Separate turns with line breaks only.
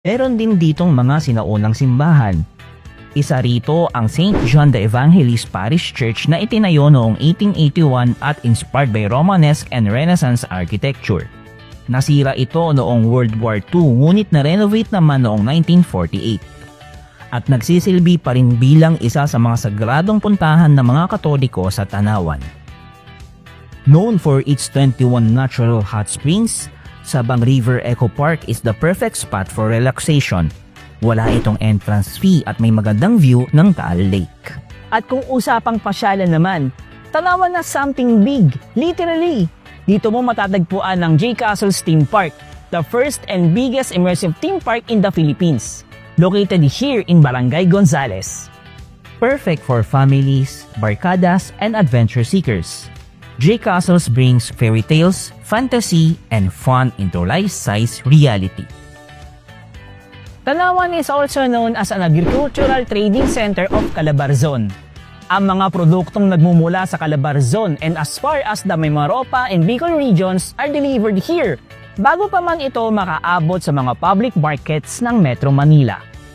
Meron din ditong mga sinaunang simbahan. Isa rito ang St. John the Evangelist Parish Church na itinayo noong 1881 at inspired by Romanesque and Renaissance architecture. Nasira ito noong World War II ngunit na-renovate naman noong 1948. At nagsisilbi pa rin bilang isa sa mga sagradong puntahan ng mga Katoliko sa Tanawan. Known for its 21 natural hot springs, Sabang River Eco Park is the perfect spot for relaxation. Wala itong entrance fee at may magandang view ng Taal Lake.
At kung usapang pasyalan naman, Tanawan na something big, literally. Dito mo matatagpuan ng J. Castles Theme Park, the first and biggest immersive theme park in the Philippines, located here in Barangay Gonzales.
Perfect for families, barkadas, and adventure seekers. J. Castles brings fairy tales, fantasy, and fun into life-size reality.
Tanawan is also known as an agricultural trading center of Calabarzon. Ang mga produktong nagmumula sa Calabarzon and as far as the Mimaropa and Bicol regions are delivered here bago pa man ito makaabot sa mga public markets ng Metro Manila.